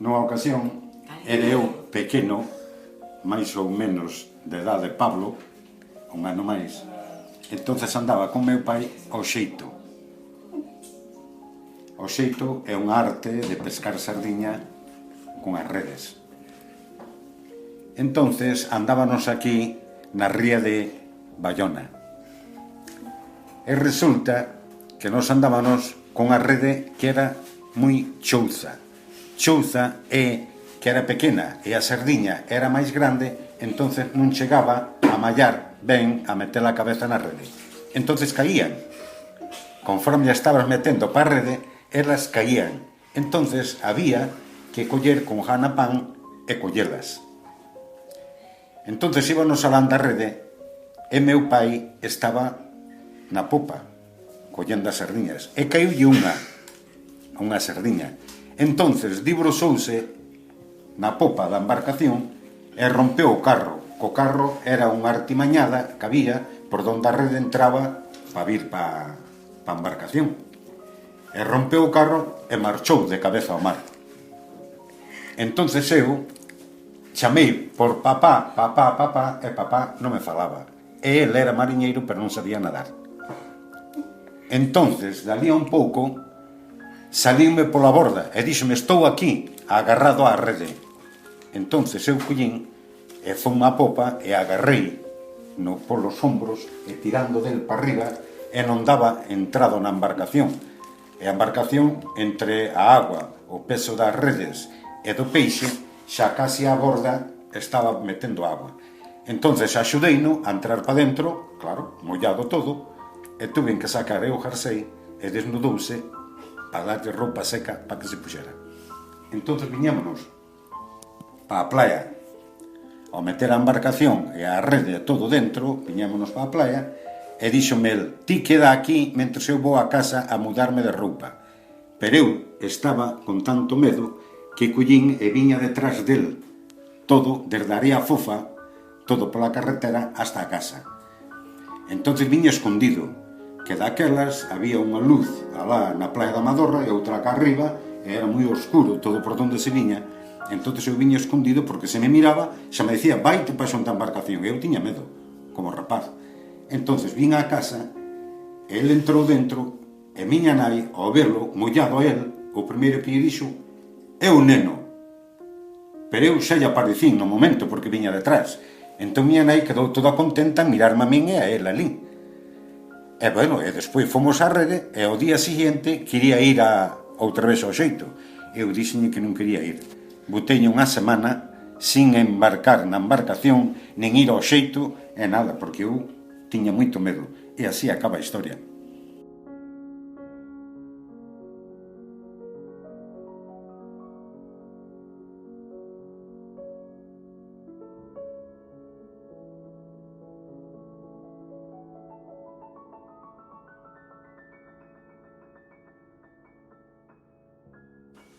nunha ocasión, era eu pequeno, máis ou menos de idade de Pablo, un ano máis, entonces andaba con meu pai ao xeito. O xeito é unha arte de pescar sardiña con as redes. Entonces andábanos aquí na ría de Bayona. E resulta que nos andábanos con a rede que era moi chouza. Chouza é que era pequena e a sardiña era máis grande, entonces non chegaba a mallar ben a meter a cabeza na rede. Entonces caían. Conforme ya estabas metendo para a rede, elas caían. Entonces había que coller con jana pan e collelas. Entonces íbamos alán da rede e meu pai estaba na popa collendo as sardiñas e caíulle unha sardiña. Entonces dibrosouse na popa da embarcación e rompeu o carro. O carro era unha artimañada que había por donde a rede entraba para vir para a embarcación. E rompeu o carro e marchou de cabeza ao mar. Entonces eu chamei por papá, e papá non me falaba. E ele era mariñeiro, pero non sabía nadar. Entonces, dali a un pouco, salínme pola borda e díxome, estou aquí, agarrado á rede. Entonces eu collín e fun á popa e agarrei polos ombros e tirando del para arriba e non daba entrado na embarcación. E a embarcación, entre a agua, o peso das redes e do peixe, xa casi a borda estaba metendo agua. Entonces axudeino a entrar para dentro, claro, mollado todo, e tuve que sacar o jersey e desnudouse para darlle roupa seca para que se puxera. Entonces viñámonos para a playa. Ao meter a embarcación e a rede e todo dentro, viñámonos para a playa e díxome el, ti queda aquí mentre eu vou a casa a mudarme de roupa. Pero eu estaba con tanto medo que collín e viña detrás del, todo, desde a area fofa, todo pola carretera hasta a casa. Entonces viña escondido, que daquelas había unha luz alá na playa da Madorra e outra cá arriba, e era moi oscuro todo por donde se viña. Entonces eu viña escondido porque se me miraba, xa me decía, vaite para xunta embarcación, e eu tiña medo, como rapaz. Entonces vin á casa, e ele entrou dentro, e miña nai, ao verlo, mollado a el, o primeiro que lle dixo, é o neno. Pero eu xa lle aparecín no momento porque viña detrás. Entón miña nai quedou toda contenta en mirarme a min e a él ali. E bueno, e despois fomos á rede e ao día siguiente quería ir outra vez ao xeito. Eu dixenlle que non quería ir. Boteñe unha semana sin embarcar na embarcación, nen ir ao xeito e nada, porque eu tiña moito medo. E así acaba a historia.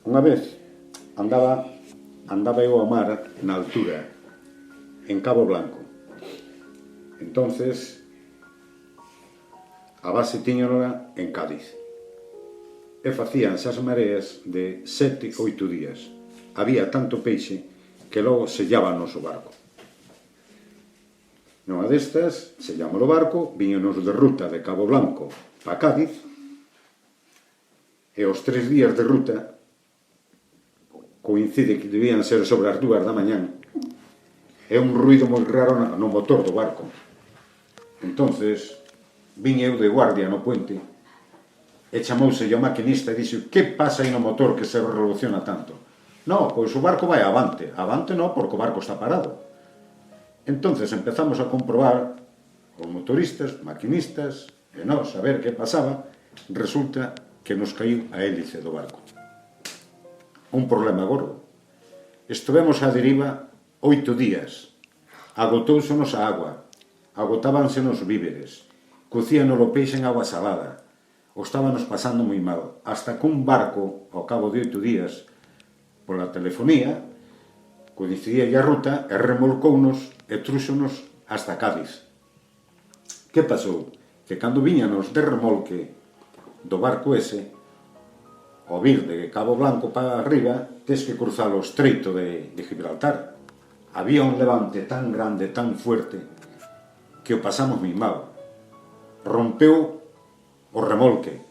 Unha vez andaba eu ao mar na altura, en Cabo Blanco. Entonces, a base tiña en Cádiz. E facíanse as mareas de 7, 8 días. Había tanto peixe que logo sellábanos o barco. Nunha destas, sellamos o barco, viñonos de ruta de Cabo Blanco para Cádiz, e os 3 días de ruta coincide que debían ser sobre as 2 da mañán, é un ruido moi raro no motor do barco. Entonces, vin eu de guardia no puente, e chamouse o maquinista e dixo, que pasa aí no motor que se revoluciona tanto? No, pois o barco vai avante. Avante non, porque o barco está parado. Entonces empezamos a comprobar os motoristas, maquinistas, e nós a ver que pasaba. Resulta que nos caiu a hélice do barco. Un problema gordo. Estivemos a deriva 8 días. Agotóusenos a agua, agotábanse nos víveres, cocíanos o peixe en agua salada. O estábamos pasando moi mal, hasta que un barco, ao cabo de 8 días, pola telefonía, coincidía a ruta e remolcounos e trúxonos hasta Cádiz. Que pasou? Que cando viñanos de remolque do barco ese, ao vir de Cabo Blanco para arriba, tes que cruzar o estreito de Gibraltar. Había un levante tan grande, tan fuerte, que o pasamos mimado. Rompeu o remolque,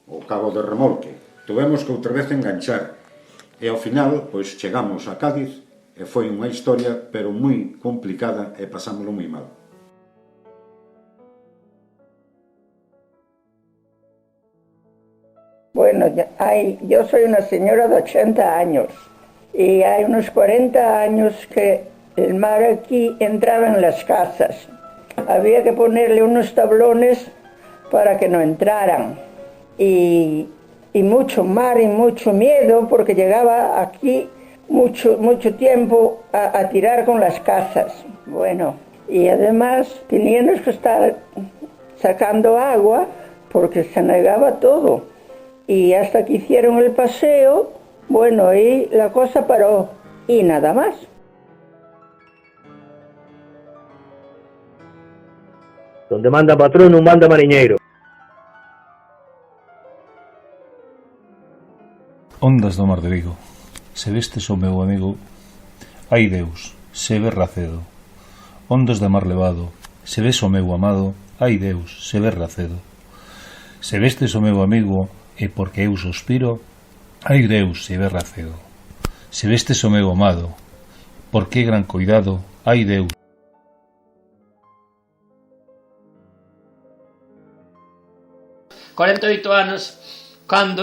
o cabo de remolque. Tuvemos que outra vez enganchar. E ao final, pois, chegamos a Cádiz, e foi unha historia, pero moi complicada, e pasámoslo moi mal. Bueno, yo soy una señora de 80 años y hay unos 40 años que el mar aquí entraba en las casas. Había que ponerle unos tablones para que no entraran. Y mucho mar y mucho miedo porque llegaba aquí mucho tiempo a tirar con las casas. Bueno, y además teníamos que estar sacando agua porque se anegaba todo. Y hasta que hicieron el paseo, bueno, y la cosa paró, y nada más. Donde manda patrón non manda mariñeiro. Ondas do mar de Vigo, se vestes o meu amigo, ai Deus, se ve racedo. Ondas de mar levado, se ves o meu amado, ai Deus, se ve racedo. Se vestes o meu amigo, e porque eu suspiro, ai Deus, se ve racedo. Se vestes o meu amado, por que gran cuidado, ai Deus. ...48 anos, cando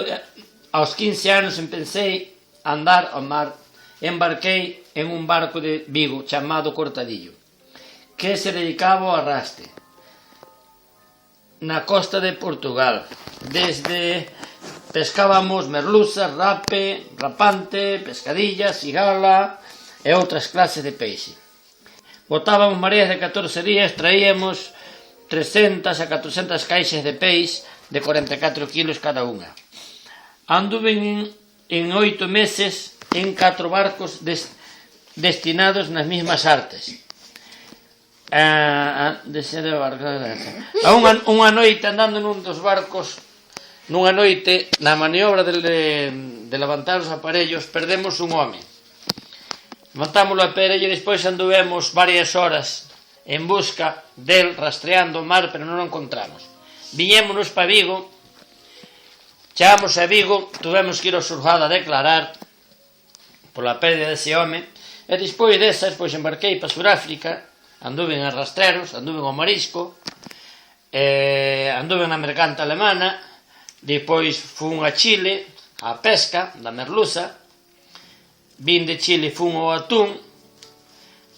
aos 15 anos empecé a andar ao mar, embarquei en un barco de Vigo chamado Cortadillo, que se dedicaba ao arrastre na costa de Portugal. Desde pescábamos merluza, rape, rapante, pescadilla, cigala e outras clases de peixe. Botábamos mareas de 14 días, traíamos 300 a 400 caixas de peixe de 44 kilos cada unha. Anduve en 8 meses en 4 barcos destinados nas mismas artes. Unha noite andando nun dos barcos, nunha noite, na maniobra de levantar os aparellos, perdemos un home. Levantámoslo a aparello e despois anduvemos varias horas en busca del, rastreando o mar, pero non o encontramos. Viñémonos para Vigo, chegamos a Vigo, tuvemos que ir ao xulgado a declarar pola pérdida dese home, e despois desas, pois embarquei para Suráfrica, anduve en rastreros, anduve ao marisco, anduve na mercante alemana, depois fun a Chile, a pesca da merluza, vin de Chile, fun ao atún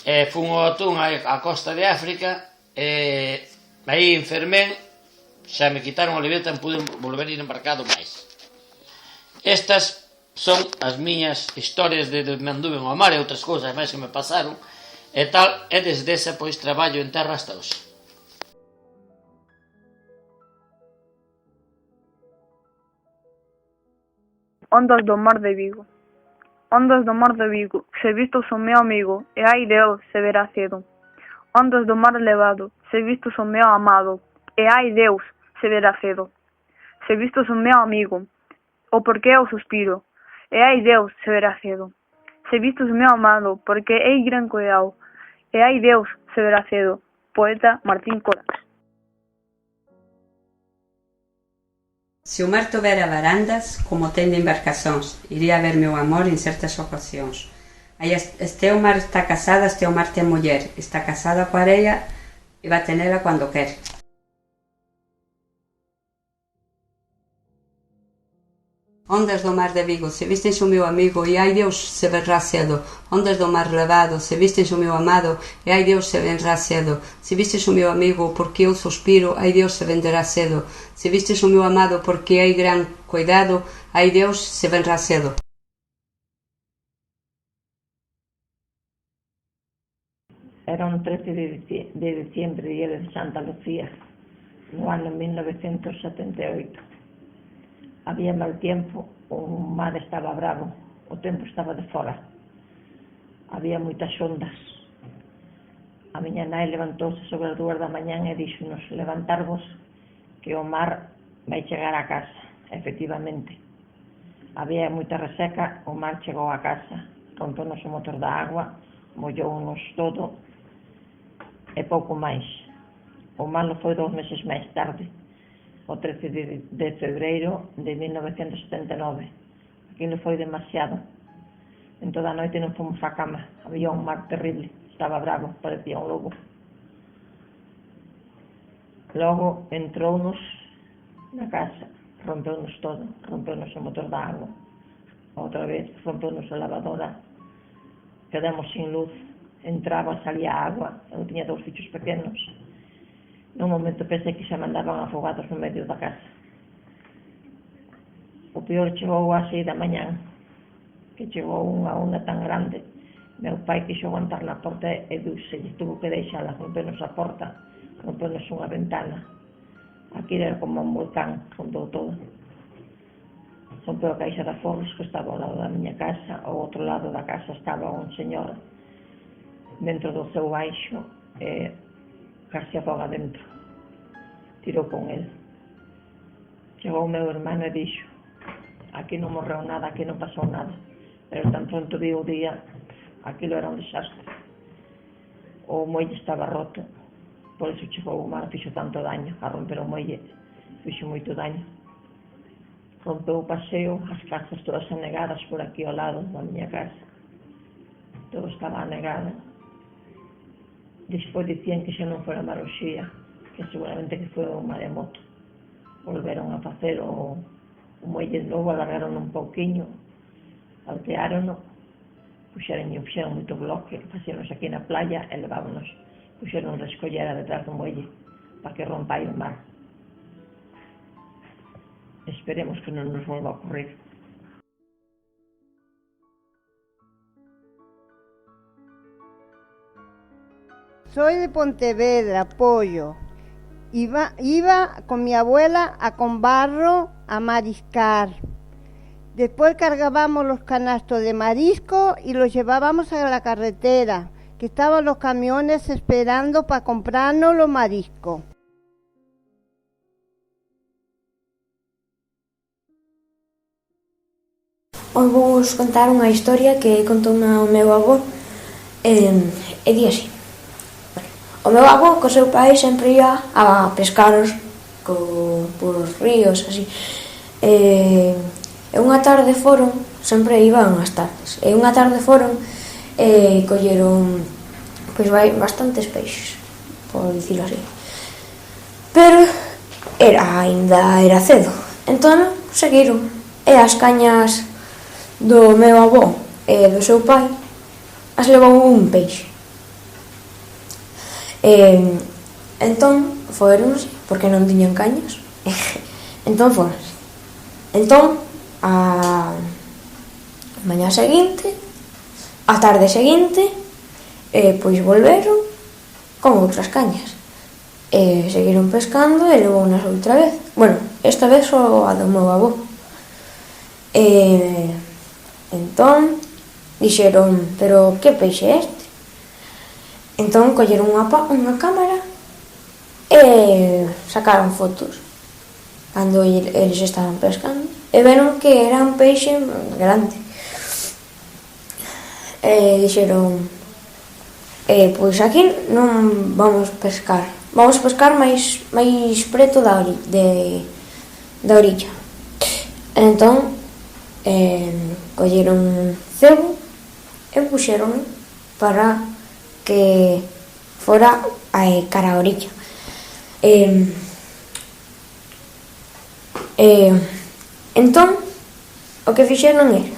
á costa de África, e aí enfermén, xa me quitaron a libreta, non pude volver ir embarcado máis. Estas son as miñas historias de me anduve ao mar e outras cousas máis que me pasaron, e tal, e desde esa, pois, traballo en terra hasta hoxe. Ondas do mar de Vigo. Ondas do mar de Vigo, se vistos o meu amigo, e ai Deus, se verá cedo. Ondas do mar elevado, se vistos o meu amado, e ai Deus, se verá cedo. Se vistos o meu amigo, o porque eu suspiro, e ai Deus, se verá cedo. Se vistos o meu amado, porque hei gran cuidado, e ai Deus, se verá cedo. Poeta Martín Corax. Se o mar tovera varandas, como ten de embarcacións, iría ver meu amor en certas ocasións. Este o mar está casada, este o mar ten muller, está casada coa areia e va tenela cando quer. Ondas do mar de Vigo, se vistes o meu amigo, e ai Deus, se verá cedo. Ondas do mar levado, se vistes o meu amado, e ai Deus, se verá cedo. Se vistes o meu amigo, porque eu suspiro, ai Deus, se venderá cedo. Se vistes o meu amado, porque hai gran cuidado, ai Deus, se verá cedo. Era un 13 de diciembre, día de Santa Lucía, no ano 1978. Había mal tempo, o mar estaba bravo, o tempo estaba de fora. Había moitas ondas. A miña nai levantouse sobre as 2 da mañán e díxonos levantarvos que o mar vai chegar a casa, efectivamente. había moita reseca, o mar chegou a casa, rompeu-nos o motor da agua, mollou-nos todo e pouco máis. O malo foi 2 meses máis tarde, o 13 de febreiro de 1979. Aquilo foi demasiado. En toda a noite non fomos á cama, había un mar terrible, estaba bravo, parecía un lobo. Logo entrounos na casa, rompeunos todo, rompeunos o motor da agua, outra vez rompeunos a lavadora, quedamos sin luz, entraba, salía agua, eu tiña 2 fillos pequenos. Nun momento pensei que xa mandaban afogados no medio da casa. O peor chegou ás 6 da mañán, que chegou unha onda tan grande. Meu pai quixo aguantar na porta e se lle tuvo que deixala, rompernos a porta, rompernos unha ventana. Aquí era como un volcán, rompeu todo. Rompeu a caixa de forros que estaba ao lado da miña casa, ao outro lado da casa estaba un señor dentro do seu baixo e casi afoga dentro. Tirou con el. Chegou o meu hermano e dixo: aquí non morreu nada, aquí non pasou nada. Pero tan pronto vi o día, aquilo era un desastre. O muelle estaba roto, por iso chegou o mar, fixo tanto daño. A romper o muelle fixo moito daño. Rompeu o paseo, as casas todas anegadas por aquí ao lado da miña casa. Todo estaba anegado. Despois dicían que xa non fora maroxía, que seguramente que foi un maremoto. Volveron a facer o muelle de novo, alargaron un pouquiño, alteárono, puxeron moito bloque, facíanos aquí na playa e levámonos, puxeron unha escollera detrás do muelle para que rompa o mar. Esperemos que non nos volva a ocurrir. Soy de Pontevedra, Pollo. Iba con mi abuela a Combarro a mariscar. Después cargábamos los canastos de marisco y los llevábamos a la carretera, que estaban los camiones esperando para comprarnos los mariscos. Hoy vos contar unha historia que contou o meu avó e di así. O meu avó co seu pai sempre ia a pescar por ríos, así. E unha tarde foron, sempre iban as tardes, e unha tarde foron e colleron pois bastantes peixes, por dicilo así. Pero ainda era cedo, entón seguiron, e as cañas do meu avó e do seu pai as levou un peixe. Entón foronse, porque non tiñan cañas, entón foronse. Entón a mañá seguinte, a tarde seguinte, pois volveron con outras cañas e seguiron pescando e levounas outra vez. Bueno, esta vez só a do meu avó. Entón dixeron: pero que peixe é este? Entón colleron unha cámara e sacaron fotos cando eles estaban pescando e veron que era un peixe grande. E dixeron: pois aquí non vamos pescar, vamos pescar máis preto da orilla. Entón colleron un cebo e puxeron para que fora cara a orilla. Entón o que fixeron era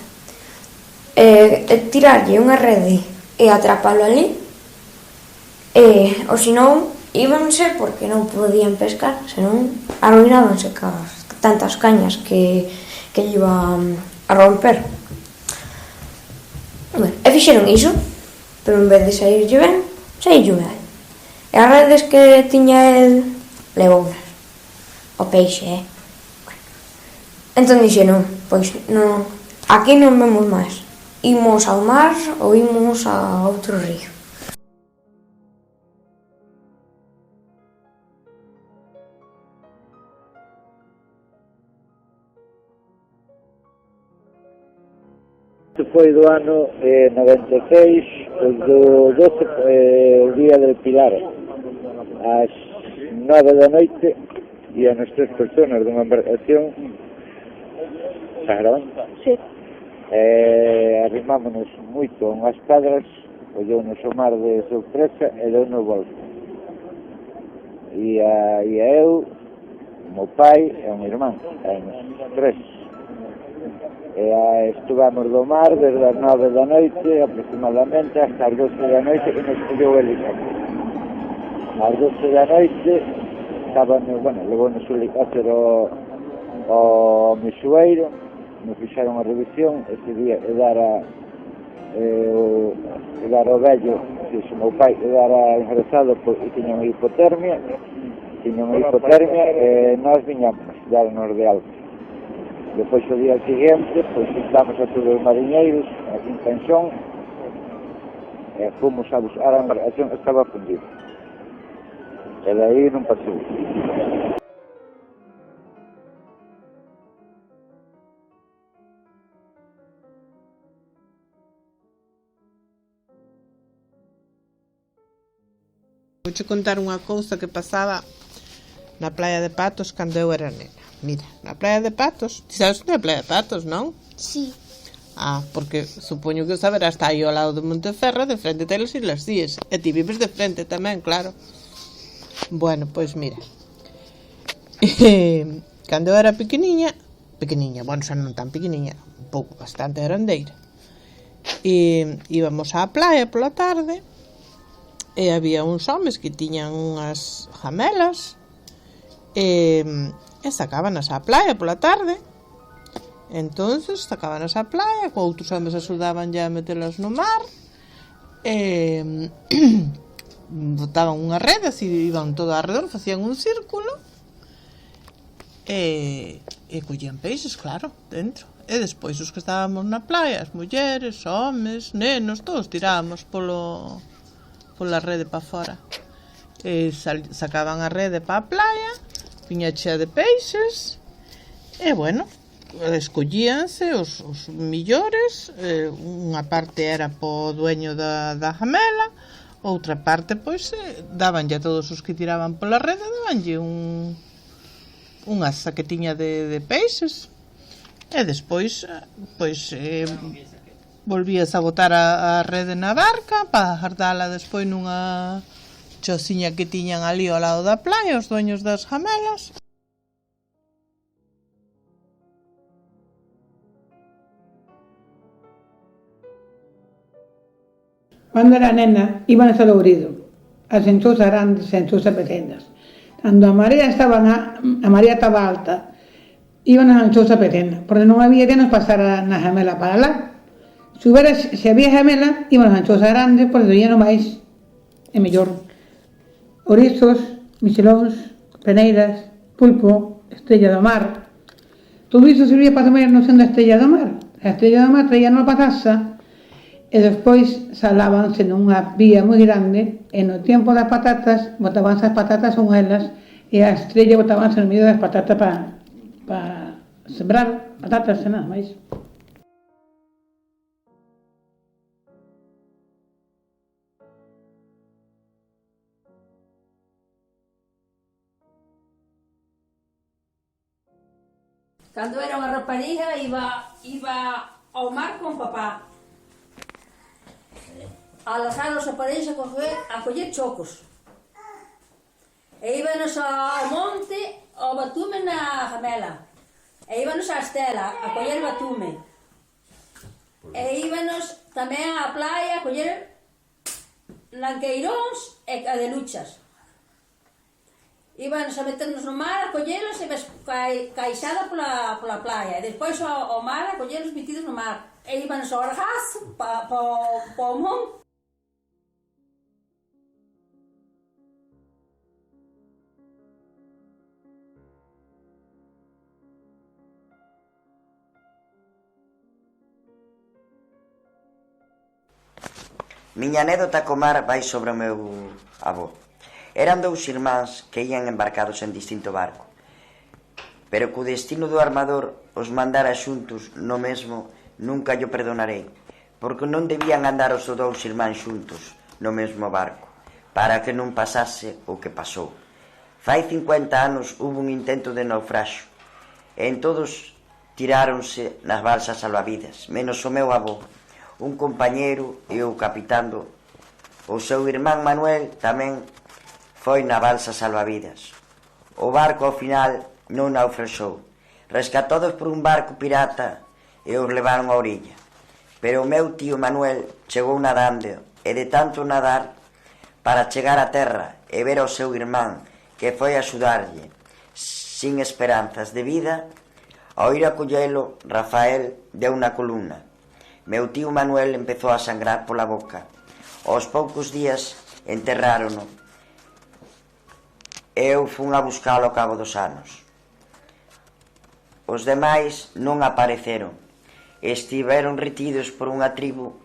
tirarlle unha rede e atrapalo ali, ou senón íbanse porque non podían pescar, senón arruinábanse tantas cañas que iban a romper. E fixeron iso, pero en vez de saírlle ben, saírlle mal. E as redes que tiña el levounas, o peixe, Entón dixeron: pois non, aquí non vemos máis, imos ao mar ou imos a outro río. foi do ano 96, do 12, o día del Pilar, ás 9 da noite, íanos 3 personas dunha embarcación. Está grabando? Sí. Arrimámonos moito a unhas pedras, ollounos o mar de sorpresa e deu no volto. E eu, o meu pai e o meu irmán, éramos 3. Estuvamos do mar desde as 9 da noite aproximadamente hasta as 12 da noite e nos colleu o helicóptero. Ás 12 da noite levou-nos o helicóptero ao Meixoeiro, nos fixeron a revisión. Ese día quedara o vello, o meu pai quedara ingresado e tiña unha hipotermia, e nós viñamos, daronos de alta. Depois o día siguiente, pois juntamos a todos os mariñeiros aquí en Pensión e fomos a buscar a embarcación que estaba fundida. E daí non pasou. Vouche contar unha cousa que pasaba na Praia de Patos cando eu era nena. Mira, na Praia de Patos, ti sabes onde é a Praia de Patos, non? Sí. Porque supoño que o saberás, está aí ao lado de Monteferra, de frente a las Islas Cíes. E ti vives de frente tamén, claro. Bueno, pois mira, cando eu era pequeniña, bueno, xa non tan pequeniña, un pouco bastante grandeira, e íbamos á praia pola tarde, e había uns homes que tiñan unhas jamelas, e sacábanas á praia pola tarde. Entonces sacábanas á praia, con outros homes axudaban ya a metelas no mar, e botaban unha rede, así iban todo alrededor, facían un círculo, e collían peixes, claro, dentro. E despois os que estábamos na praia, as mulleres, homes, nenos, todos tirábamos pola rede para fora. E sacaban a rede para a praia, viña chea de peixes, e bueno, escollíanse os millores. Unha parte era po dueño da jamela, outra parte pois dabanlle a todos os que tiraban pola rede, dabanlle unha saquetiña de peixes, e despois pois volvías a botar a rede na barca para guardala despois nunha chociña que tiñan ali ao lado da praia os dueños das jamelas. Cando era nena, iban a Lourido, as enchosas grandes e enchosas pequenas. Cando a marea estaba alta, iban a enchosas pequenas, porque non había que nos pasar na jamela para lá. Se había jamela, iban a enchosas grandes, porque doían máis e mellor. Orizos, michelóns, peneiras, pulpo, estrella do mar. Todo iso servía para comer no sendo a estrella do mar. A estrella do mar traían a patasa, e despois salábanse nunha vía moi grande, e no tempo das patatas botabanse as patatas con elas, e a estrella botabanse no medio das patatas para sembrar patatas e nada máis. Cando era unha rapariga iba ao mar con papá a lajar os aparellos a coller chocos, e íbanos ao monte ao batume na jamela, e íbanos á estela a coller batume, e íbanos tamén á playa a coller lanqueiróns e cadeluchas. Íbanos a meternos no mar a collelos e caixada pola playa, e despois ao mar a collelos metidos no mar, e íbanos ao argazo pa o monte. Miña anécdota co mar vai sobre o meu avó. Eran dous irmáns que ían embarcados en distinto barco, pero co destino do armador os mandara xuntos no mesmo, nunca llo perdonarei. porque non debían andar os dous irmáns xuntos no mesmo barco, para que non pasase o que pasou. Fai 50 anos hubo un intento de naufraxo, e en todos tiráronse nas balsas salvavidas, menos o meu avó, un compañeiro e o capitán do. O seu irmán Manuel tamén foi na balsa salvavidas. O barco ao final non naufraxou, rescatados por un barco pirata e os levaron a orilla. Pero o meu tío Manuel chegou nadando, e de tanto nadar para chegar a terra e ver ao seu irmán que foi a axudarlle sin esperanzas de vida, ao ir a collelo, Rafael deu na columna. Meu tío Manuel empezou a sangrar pola boca. Aos poucos días enterrárono. Eu fun a buscalo ao cabo dos anos. Os demais non apareceron. Estiveron retidos por unha tribu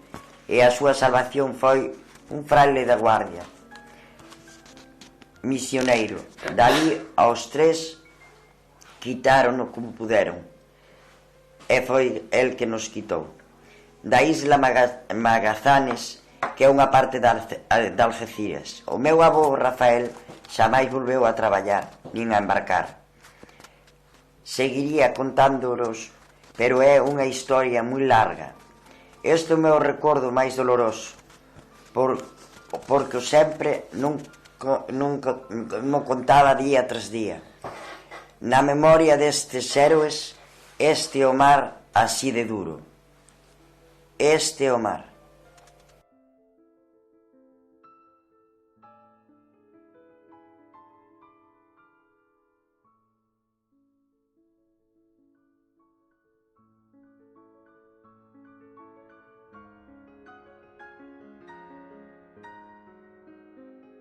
e a súa salvación foi un fraile da guardia, misioneiro. Dali aos 3 quitárono como puderon, e foi el que nos quitou. Da isla Magazanes, que é unha parte de Algeciras. O meu avó Rafael xamais volveu a traballar, nin a embarcar. Seguiría contándoros, pero é unha historia moi larga. Este é o meu recordo máis doloroso, porque sempre non contaba día tras día. Na memoria destes héroes, este é o mar así de duro. Este é o mar.